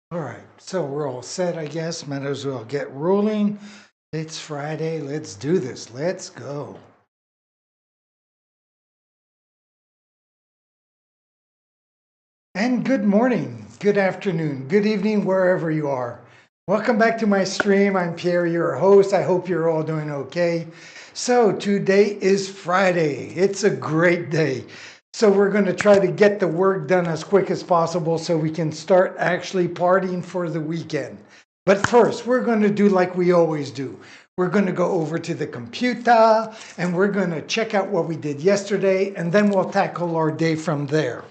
All right, so we're all set, I guess. Might as well get rolling. It's Friday. Let's do this. Let's go. And good morning, good afternoon, good evening, wherever you are. Welcome back to my stream. I'm Pierre, your host. I hope you're all doing okay. So today is Friday. It's a great day. So we're going to try to get the work done as quick as possible so we can start actually partying for the weekend. But first, we're going to do like we always do. We're going to go over to the computer and we're going to check out what we did yesterday, and then we'll tackle our day from there.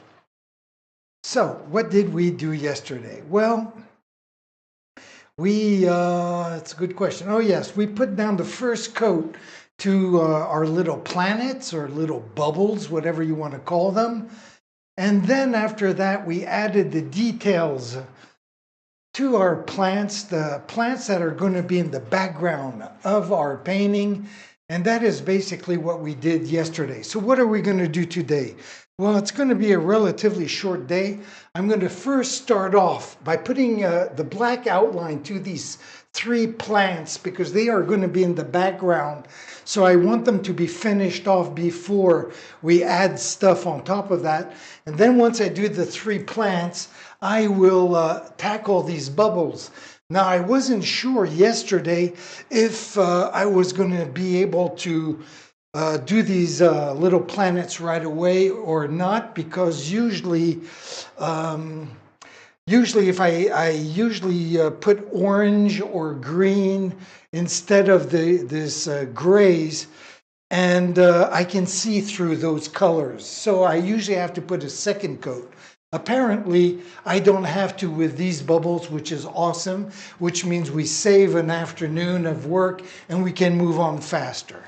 So, what did we do yesterday? Well, it's a good question. Oh, yes, we put down the first coat to our little planets or little bubbles, whatever you want to call them. And then after that, we added the details to our plants, the plants that are going to be in the background of our painting. And that is basically what we did yesterday. So what are we going to do today? Well, it's going to be a relatively short day. I'm going to first start off by putting the black outline to these three plants because they are going to be in the background. So I want them to be finished off before we add stuff on top of that. And then once I do the three plants, I will tackle these bubbles. Now, I wasn't sure yesterday if I was going to be able to do these little planets right away or not, because usually if I usually put orange or green instead of this grays, and I can see through those colors. So I usually have to put a second coat. Apparently, I don't have to with these bubbles, which is awesome, which means we save an afternoon of work and we can move on faster.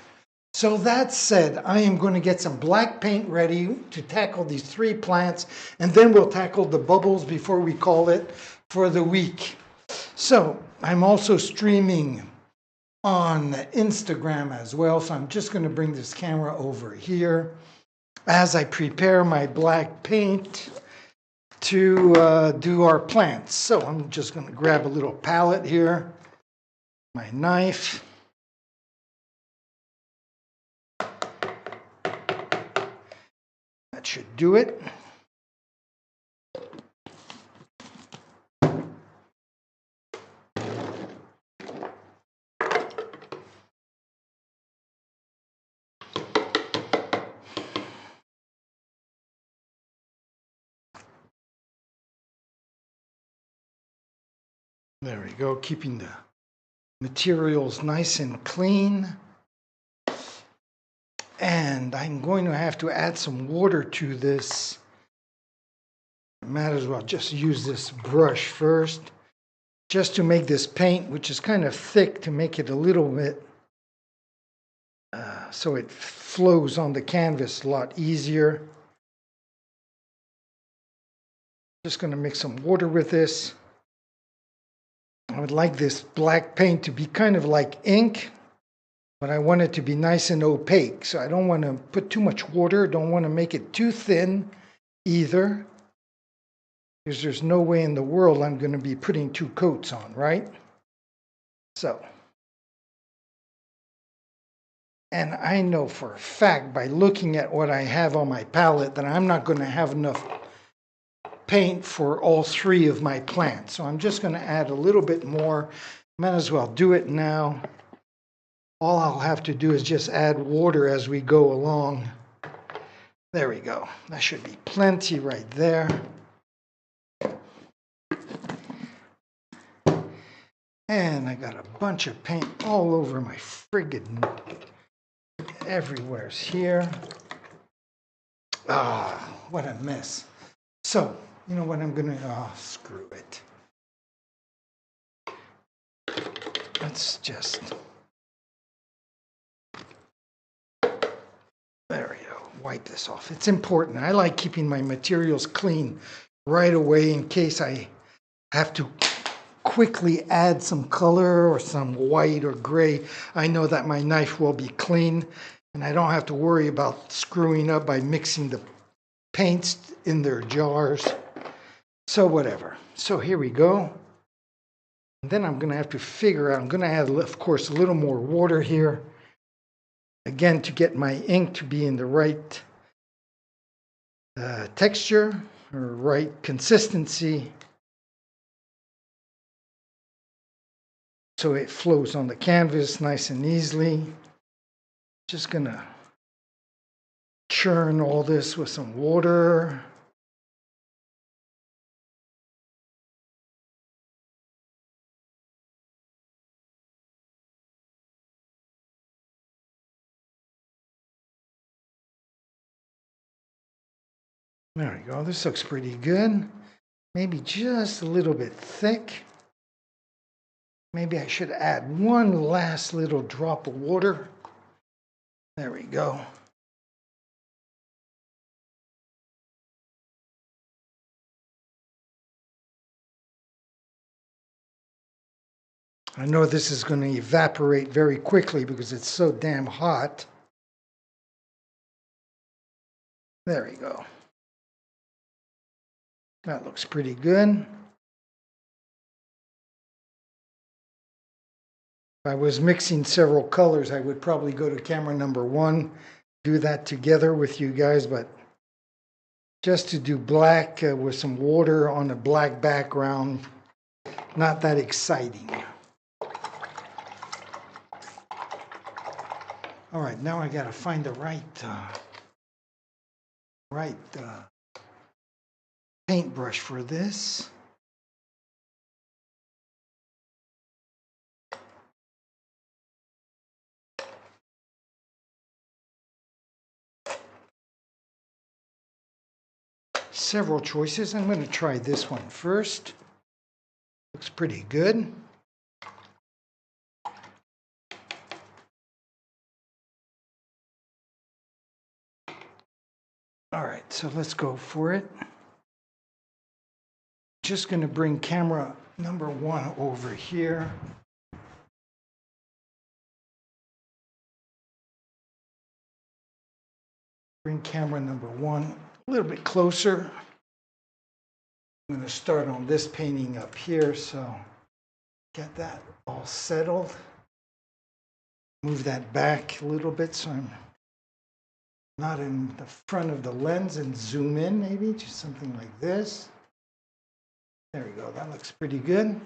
So that said, I am going to get some black paint ready to tackle these three plants, and then we'll tackle the bubbles before we call it for the week. So I'm also streaming on Instagram as well, so I'm just going to bring this camera over here as I prepare my black paint to do our plants. So I'm just going to grab a little palette here, my knife. That should do it. There we go, keeping the materials nice and clean. And I'm going to have to add some water to this. I might as well just use this brush first, just to make this paint, which is kind of thick, to make it a little bit so it flows on the canvas a lot easier. Just going to mix some water with this. I would like this black paint to be kind of like ink, but I want it to be nice and opaque. So I don't want to put too much water, don't want to make it too thin either, because there's no way in the world I'm going to be putting two coats on, right? So, and I know for a fact by looking at what I have on my palette that I'm not going to have enough paint for all three of my plants. So I'm just going to add a little bit more. Might as well do it now. All I'll have to do is just add water as we go along. There we go. That should be plenty right there. And I got a bunch of paint all over my friggin' everywhere's here. Ah, what a mess. So, you know what I'm gonna, screw it. Let's just, there we go, wipe this off. It's important. I like keeping my materials clean right away in case I have to quickly add some color or some white or gray. I know that my knife will be clean and I don't have to worry about screwing up by mixing the paints in their jars. So whatever. So here we go. And then I'm going to have to figure out, I'm going to add, of course, a little more water here. Again, to get my ink to be in the right texture or right consistency. So it flows on the canvas nice and easily. Just going to churn all this with some water. There we go. This looks pretty good. Maybe just a little bit thick. Maybe I should add one last little drop of water. There we go. I know this is going to evaporate very quickly because it's so damn hot. There we go. That looks pretty good. If I was mixing several colors, I would probably go to camera number 1, do that together with you guys, but just to do black with some water on a black background, not that exciting. All right, now I got to find the right paintbrush for this. Several choices. I'm going to try this one first. Looks pretty good. All right, so let's go for it. Just going to bring camera number 1 over here. Bring camera number 1 a little bit closer. I'm going to start on this painting up here, so get that all settled. Move that back a little bit so I'm not in the front of the lens, and zoom in maybe, just something like this. There we go, that looks pretty good.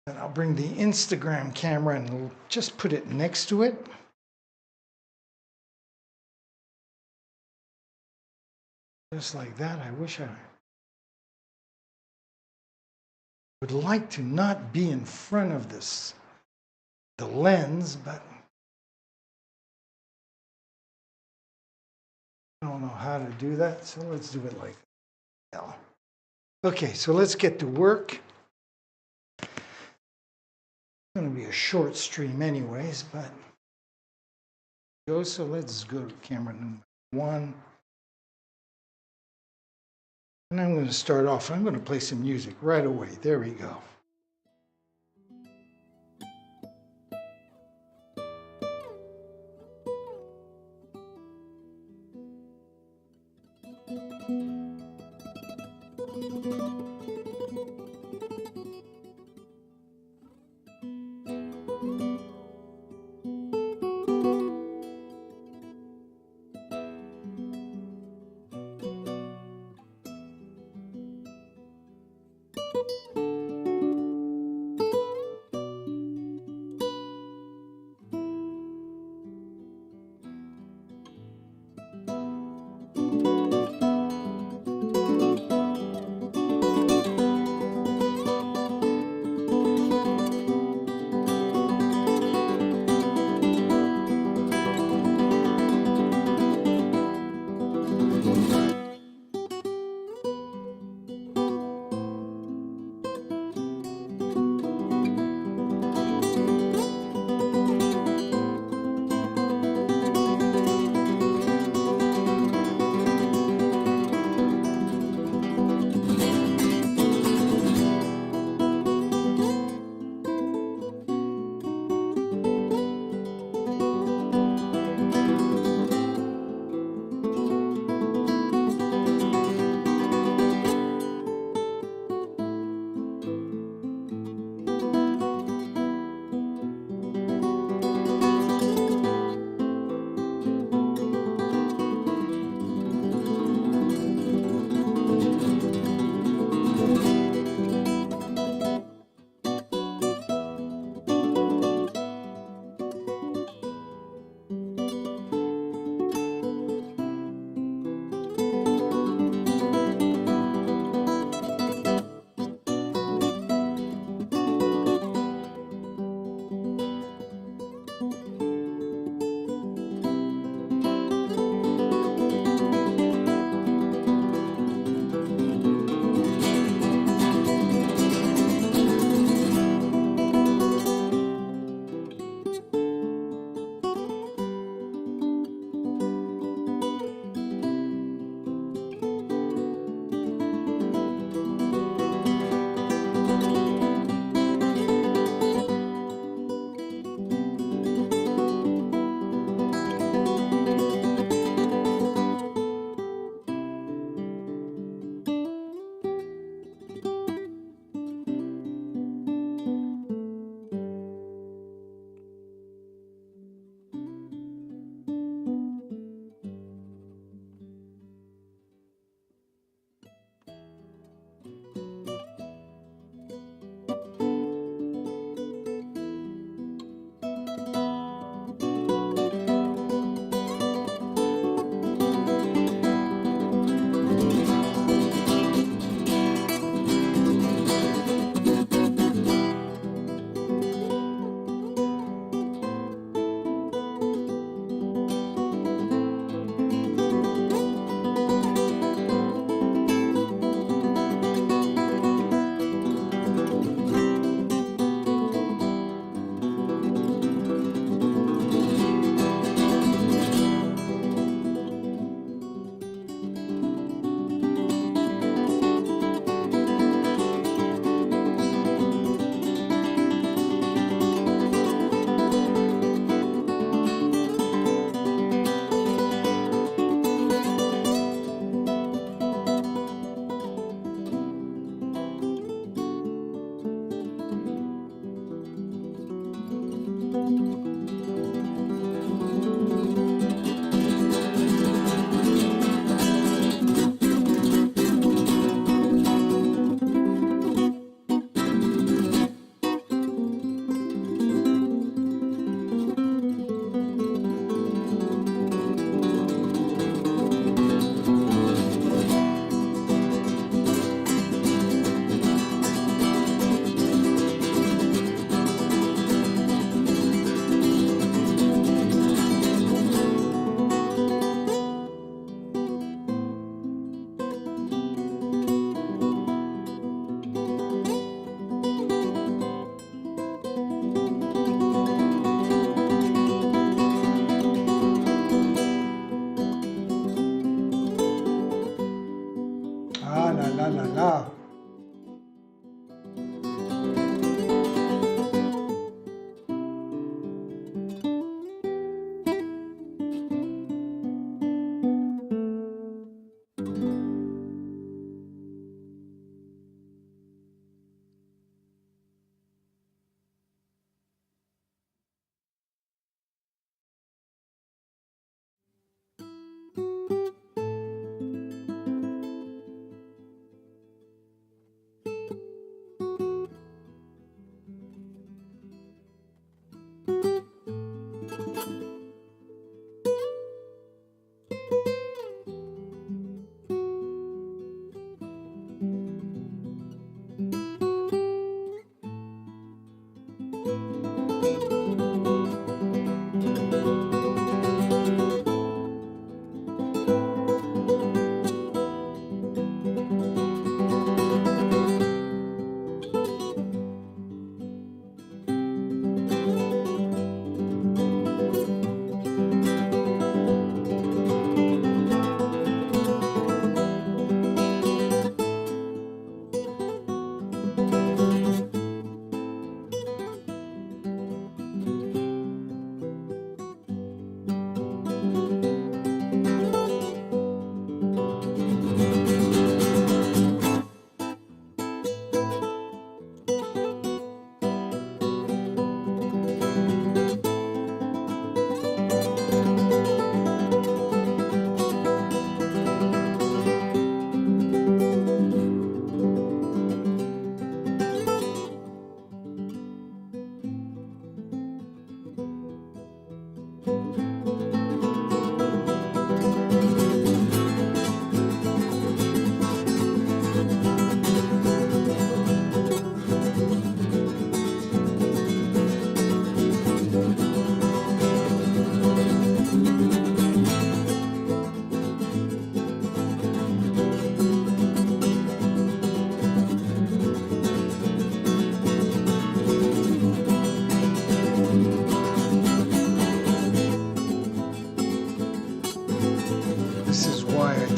And I'll bring the Instagram camera and just put it next to it. Just like that. I wish I would like to not be in front of the lens, but I don't know how to do that, so let's do it like that. Okay, so let's get to work. It's going to be a short stream anyways, but so let's go to camera number 1. And I'm going to start off, I'm going to play some music right away. There we go.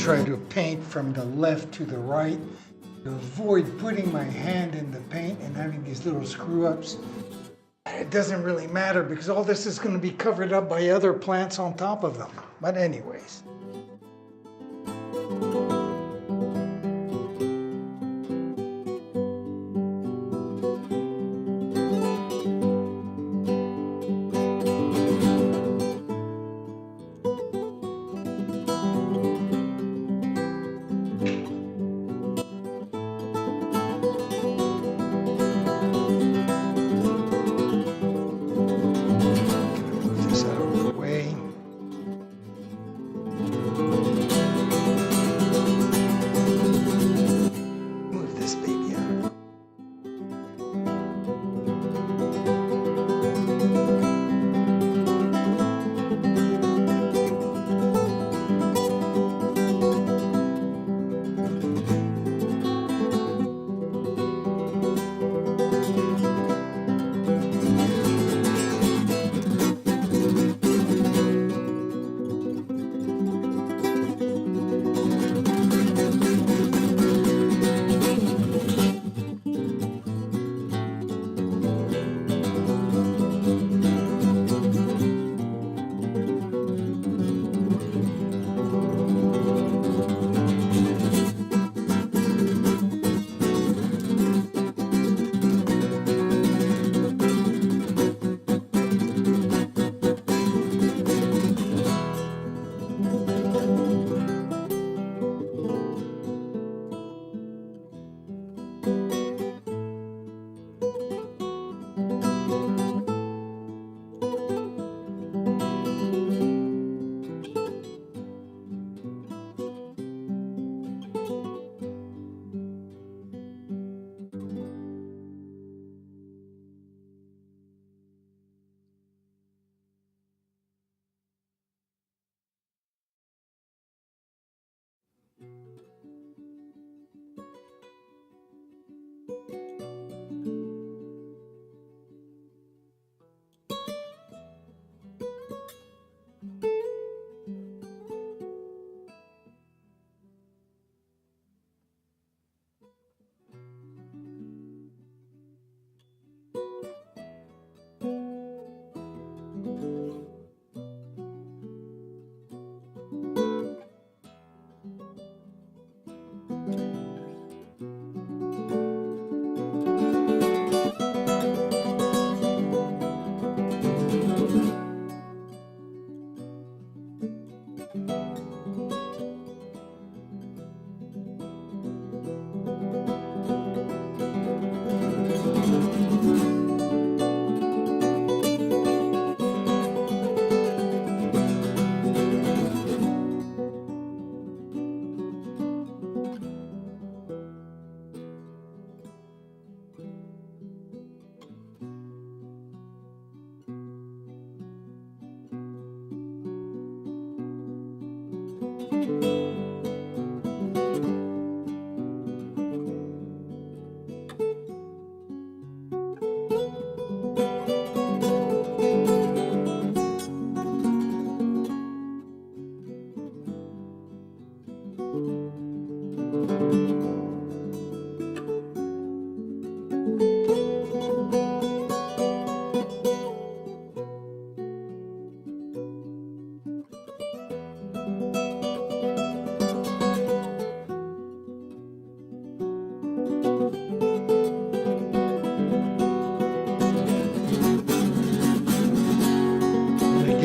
Try to paint from the left to the right to avoid putting my hand in the paint and having these little screw ups. It doesn't really matter because all this is going to be covered up by other plants on top of them. But anyways.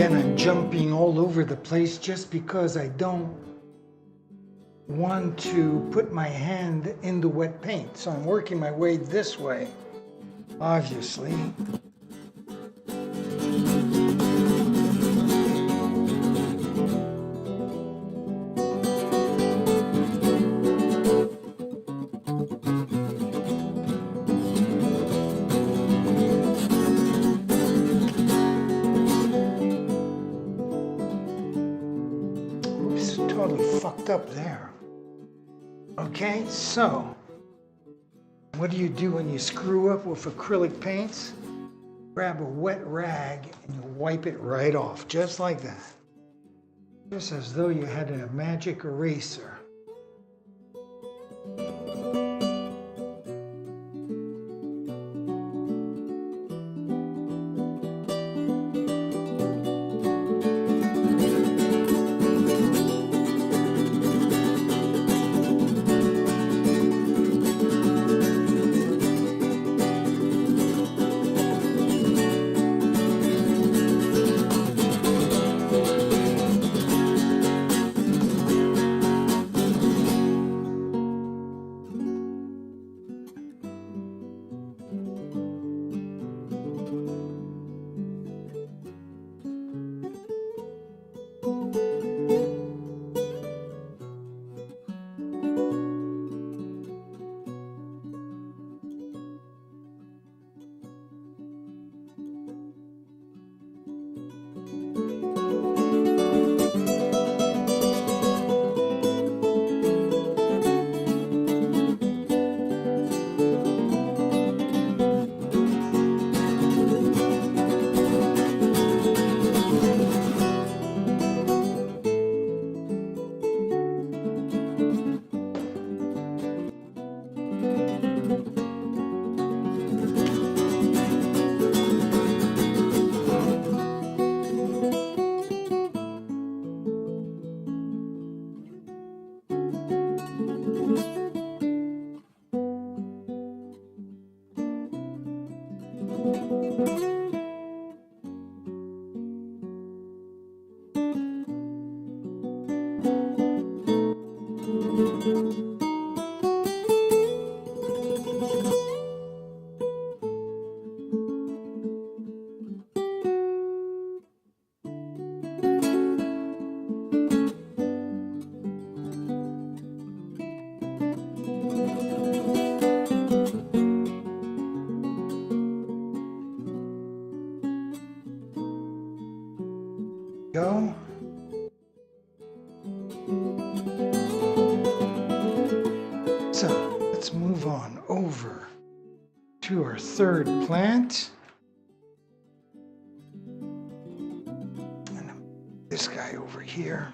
Again, I'm jumping all over the place just because I don't want to put my hand in the wet paint. So I'm working my way this way, obviously. Oops, totally fucked up there. Okay, so what do you do when you screw up with acrylic paints? Grab a wet rag and you wipe it right off, just like that. Just as though you had a magic eraser. Go. So let's move on over to our third plant. And this guy over here.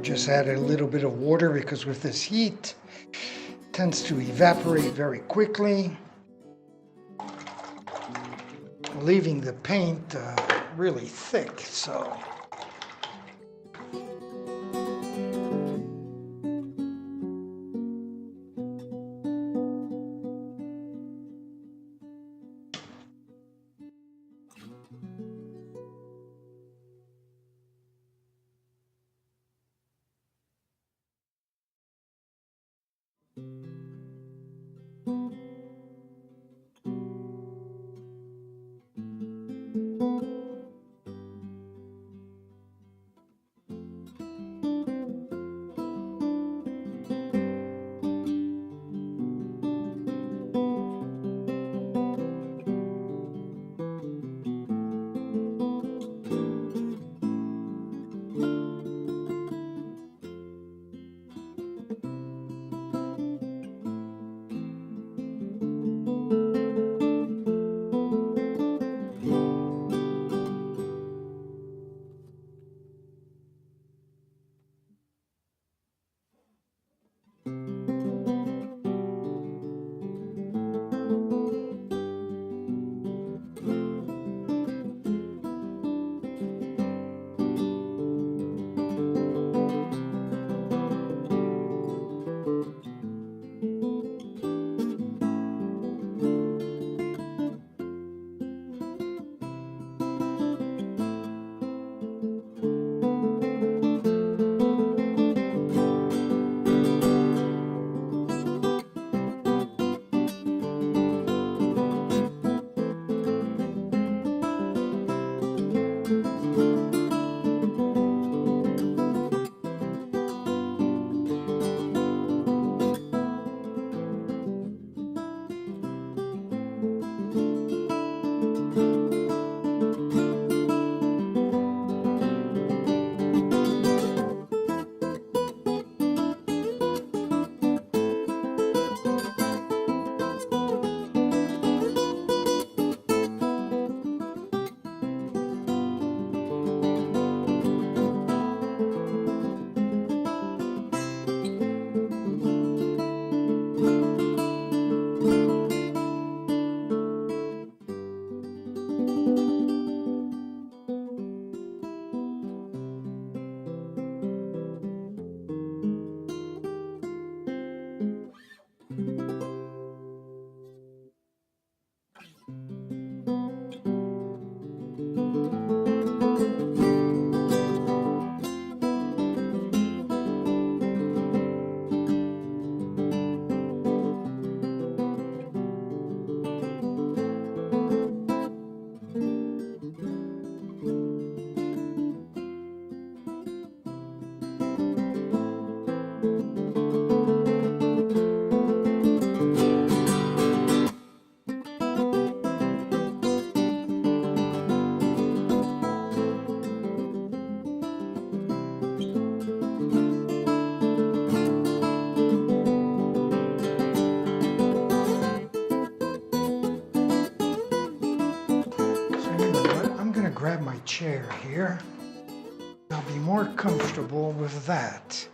Just add a little bit of water because with this heat, it tends to evaporate very quickly, leaving the paint really thick. So chair here. I'll be more comfortable with that.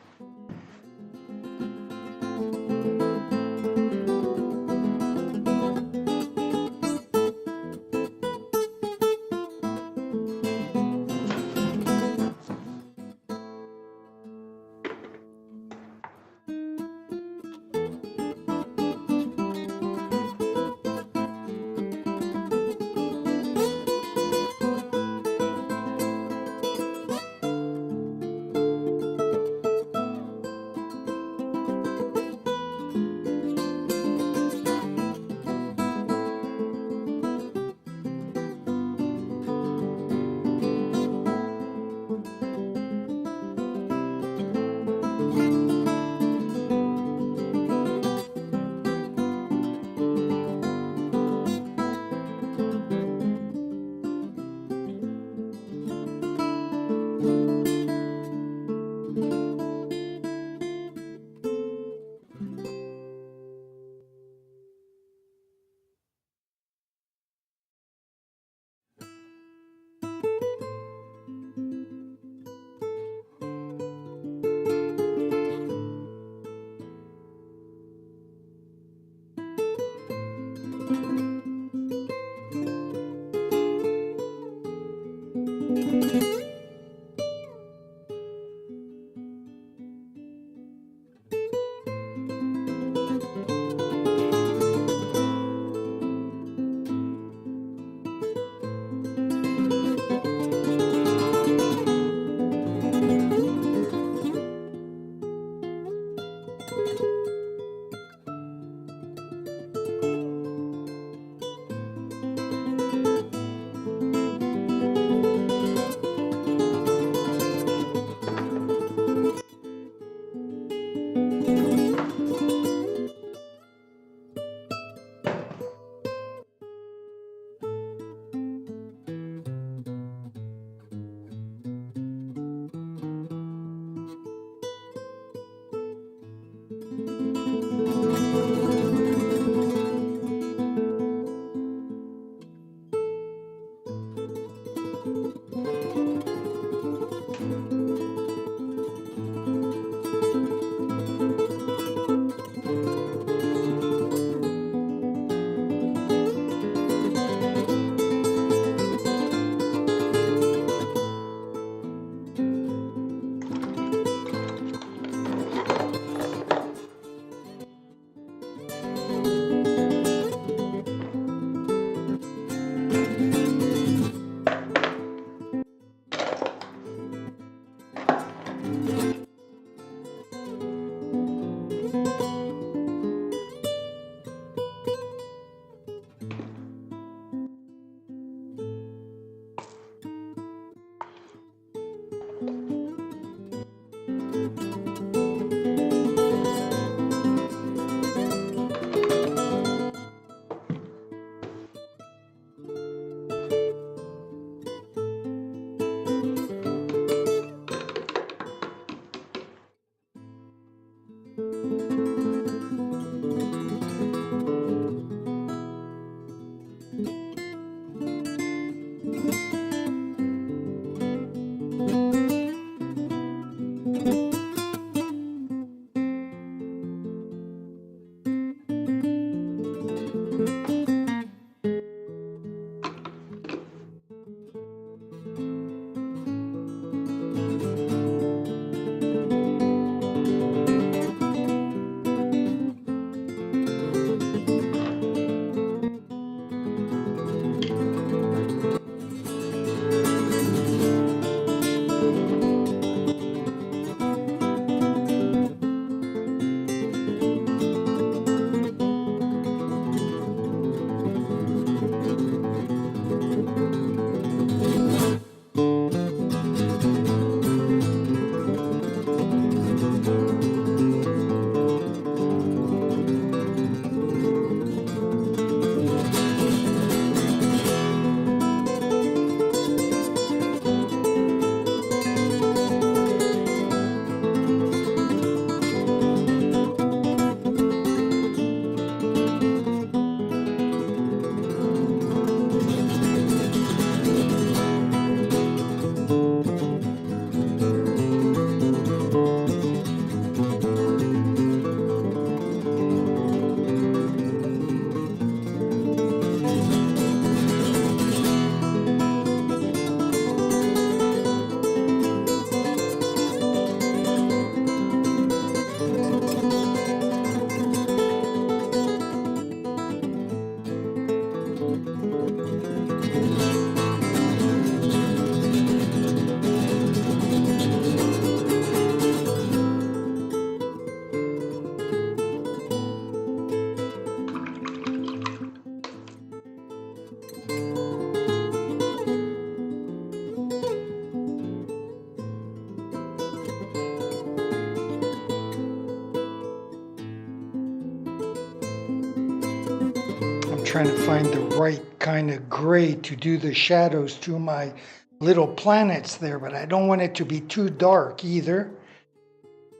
trying to find the right kind of gray to do the shadows to my little planets there, but I don't want it to be too dark either.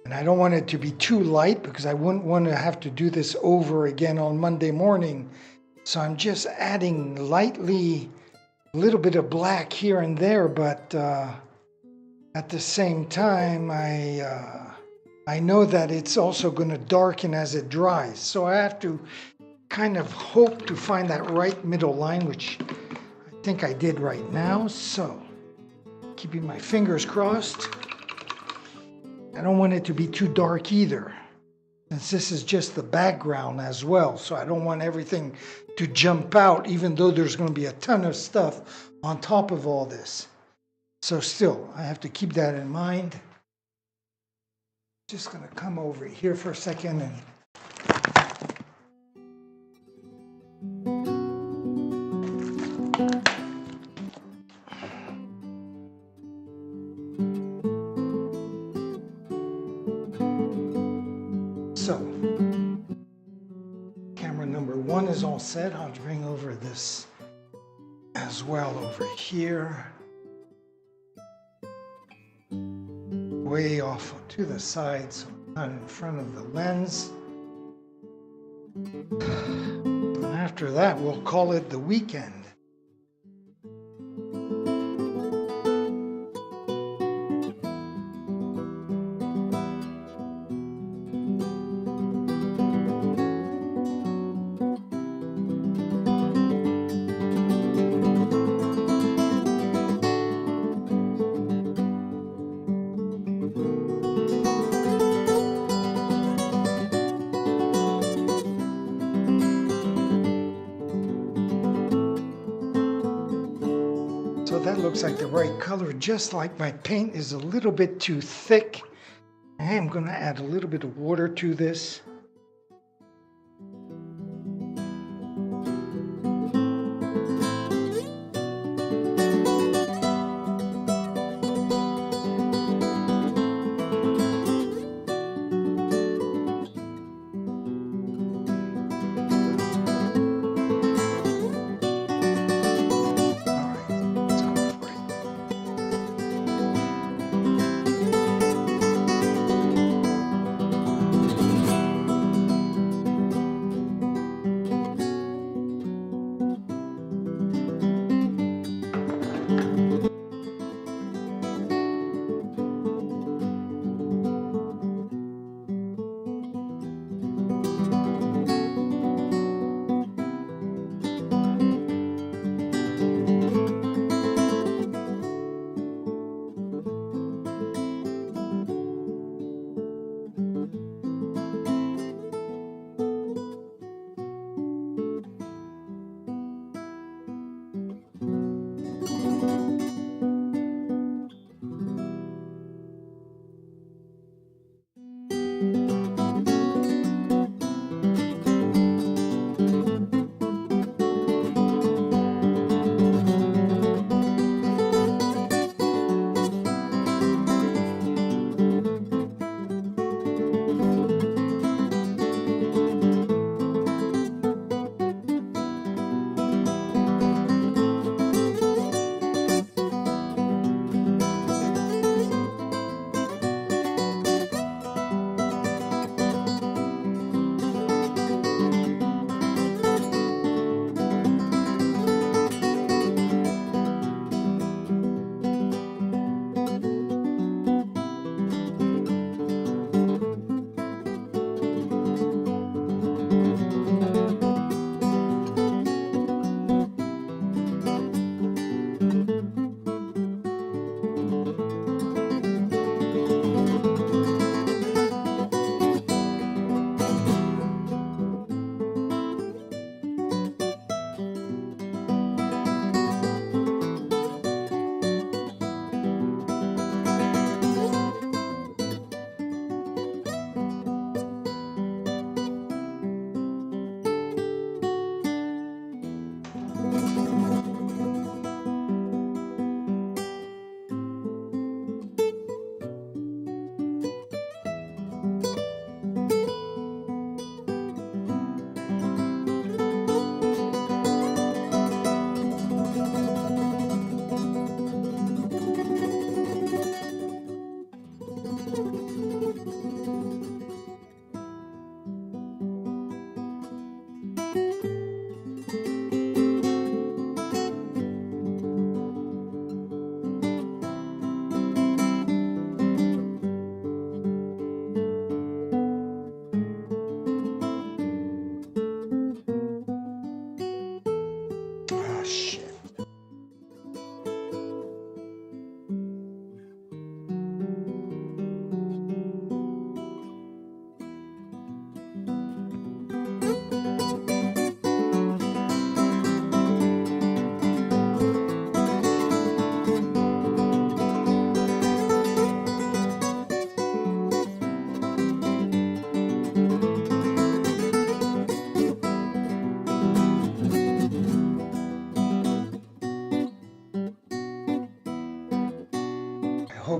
And I don't want it to be too light because I wouldn't want to have to do this over again on Monday morning. So I'm just adding lightly a little bit of black here and there, but at the same time, I know that it's also going to darken as it dries. So I have to kind of hope to find that right middle line, which I think I did right now. So keeping my fingers crossed. I don't want it to be too dark either, since this is just the background as well. So I don't want everything to jump out, even though there's going to be a ton of stuff on top of all this. So still, I have to keep that in mind. Just going to come over here for a second and so, camera number 1 is all set. I'll bring over this as well over here. Way off to the side, so not in front of the lens. And after that, we'll call it the weekend. So that looks like the right color, just like my paint is a little bit too thick. I am going to add a little bit of water to this.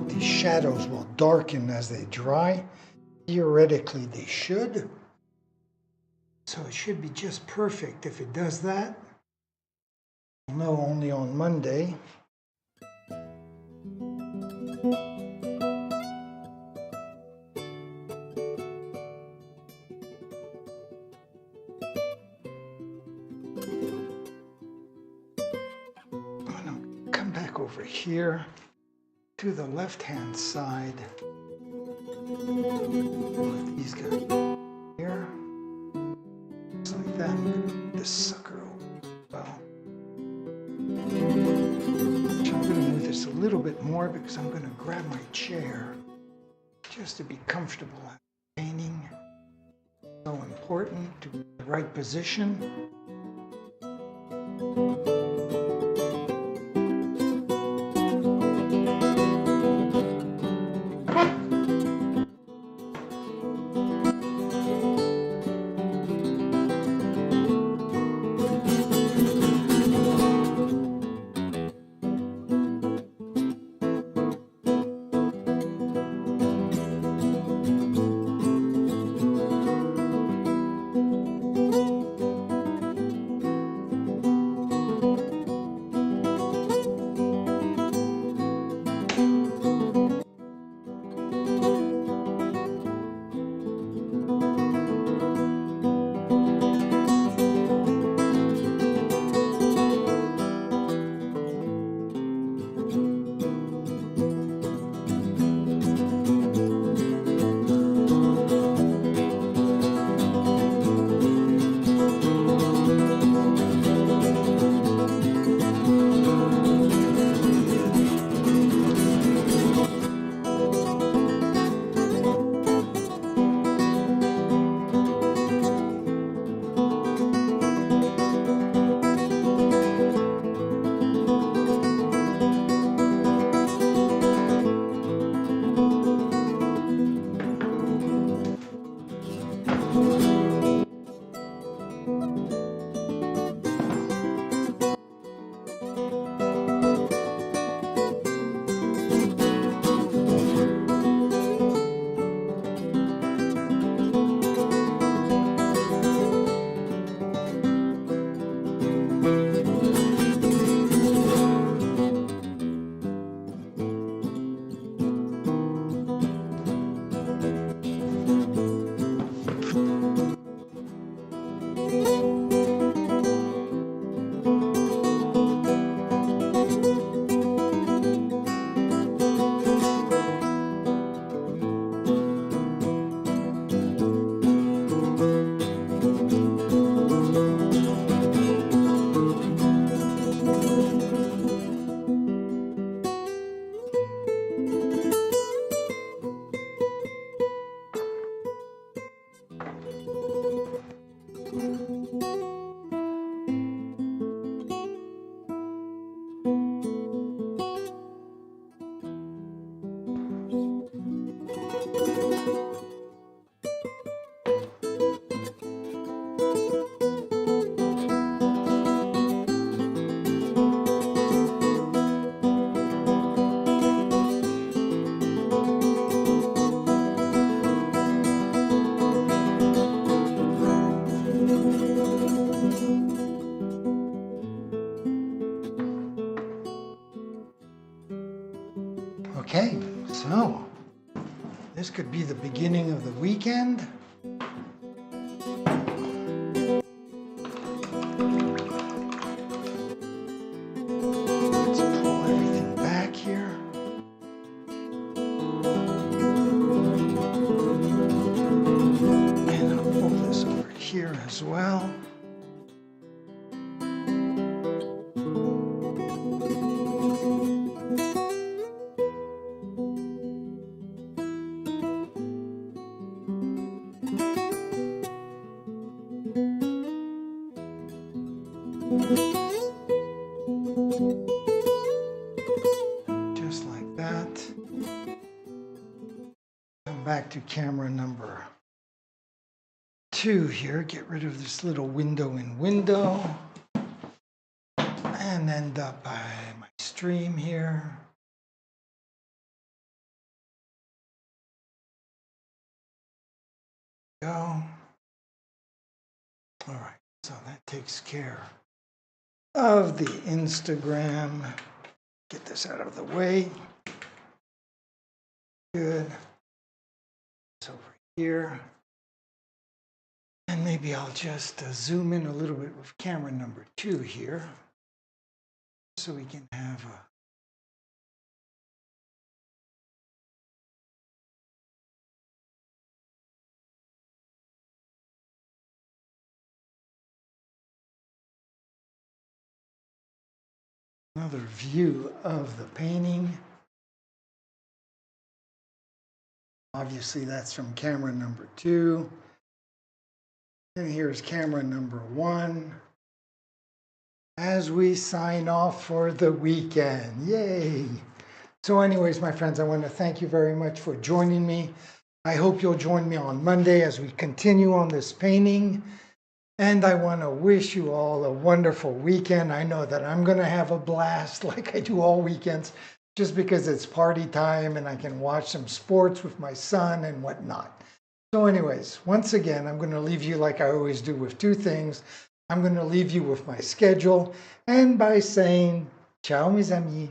these shadows will darken as they dry. Theoretically, they should. So it should be just perfect if it does that. We'll know only on Monday. Over here to the left-hand side. Put these guys here. Just like that. I'm going to move this sucker over well. I'm going to move this a little bit more because I'm going to grab my chair just to be comfortable painting. So important to be in the right position. Okay, so this could be the beginning of the weekend. Let's pull everything back here. And I'll pull this over here as well. Just like that. Come back to camera number 2 here. Get rid of this little window in window. And end up by my stream here. Go. All right, so that takes care of the Instagram. Get this out of the way. Good. It's over here. And maybe I'll just zoom in a little bit with camera number 2 here, so we can have another view of the painting. Obviously, that's from camera number 2. And here's camera number 1. As we sign off for the weekend. Yay! So anyways, my friends, I want to thank you very much for joining me. I hope you'll join me on Monday as we continue on this painting. And I want to wish you all a wonderful weekend. I know that I'm going to have a blast like I do all weekends, just because it's party time and I can watch some sports with my son and whatnot. So anyways, once again, I'm going to leave you like I always do with 2 things. I'm going to leave you with my schedule and by saying, ciao mes amis.